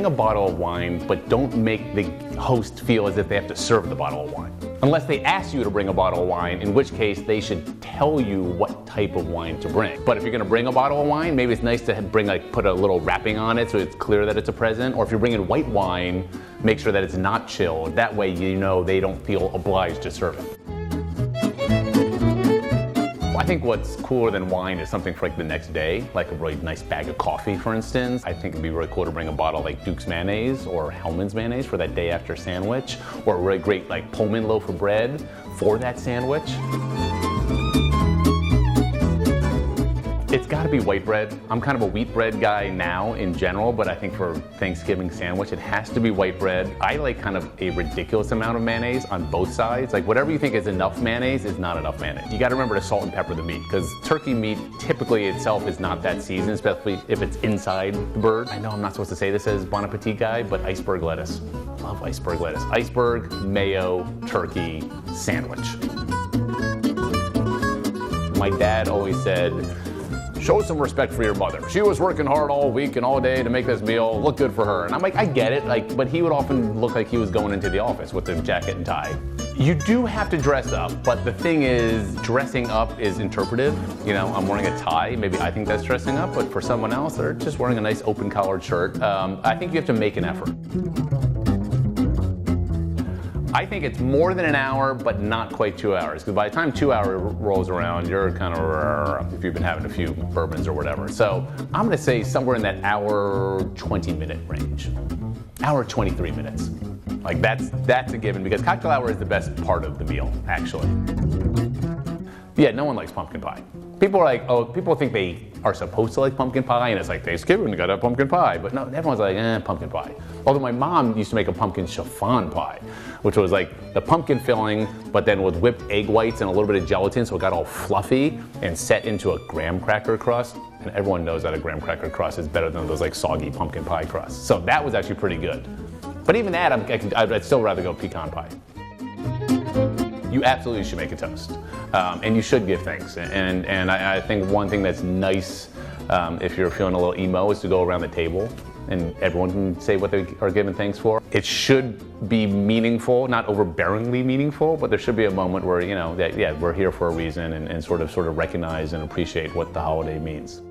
bring a bottle of wine, but don't make the host feel as if they have to serve the bottle of wine. Unless they ask you to bring a bottle of wine, in which case they should tell you what type of wine to bring. But if you're gonna bring a bottle of wine, maybe it's nice to bring, like, put a little wrapping on it so it's clear that it's a present. Or if you're bringing white wine, make sure that it's not chilled. That way you know they don't feel obliged to serve it. I think what's cooler than wine is something for like the next day, like a really nice bag of coffee, for instance. I think it'd be really cool to bring a bottle like Duke's mayonnaise or Hellman's mayonnaise for that day after sandwich, or a really great like Pullman loaf of bread for that sandwich. It's gotta be white bread. I'm kind of a wheat bread guy now in general, but I think for Thanksgiving sandwich, it has to be white bread. I like kind of a ridiculous amount of mayonnaise on both sides. Like whatever you think is enough mayonnaise is not enough mayonnaise. You gotta remember to salt and pepper the meat, because turkey meat typically itself is not that seasoned, especially if it's inside the bird. I know I'm not supposed to say this as Bon Appetit guy, but iceberg lettuce. Love iceberg lettuce. Iceberg, mayo, turkey, sandwich. My dad always said, show some respect for your mother. She was working hard all week and all day to make this meal look good for her. And I'm like, I get it, like, but he would often look like he was going into the office with a jacket and tie. You do have to dress up, but the thing is, dressing up is interpretive. You know, I'm wearing a tie, maybe I think that's dressing up, but for someone else, they're just wearing a nice open collared shirt. I think you have to make an effort. I think it's more than an hour, but not quite 2 hours. Because by the time 2 hours rolls around, you're kind of, if you've been having a few bourbons or whatever. So I'm gonna say somewhere in that hour 20-minute range. Hour 23 minutes. Like that's a given, because cocktail hour is the best part of the meal, actually. Yeah, no one likes pumpkin pie. People are like, oh, people think they are supposed to like pumpkin pie, and it's like Thanksgiving, you gotta have pumpkin pie. But no, everyone's like, pumpkin pie. Although my mom used to make a pumpkin chiffon pie, which was like the pumpkin filling, but then with whipped egg whites and a little bit of gelatin, so it got all fluffy and set into a graham cracker crust. And everyone knows that a graham cracker crust is better than those like soggy pumpkin pie crusts. So that was actually pretty good. But even that, I'd still rather go pecan pie. You absolutely should make a toast, and you should give thanks. And I think one thing that's nice, if you're feeling a little emo, is to go around the table and everyone can say what they are giving thanks for. It should be meaningful, not overbearingly meaningful, but there should be a moment where, you know, that, yeah, we're here for a reason, and sort of recognize and appreciate what the holiday means.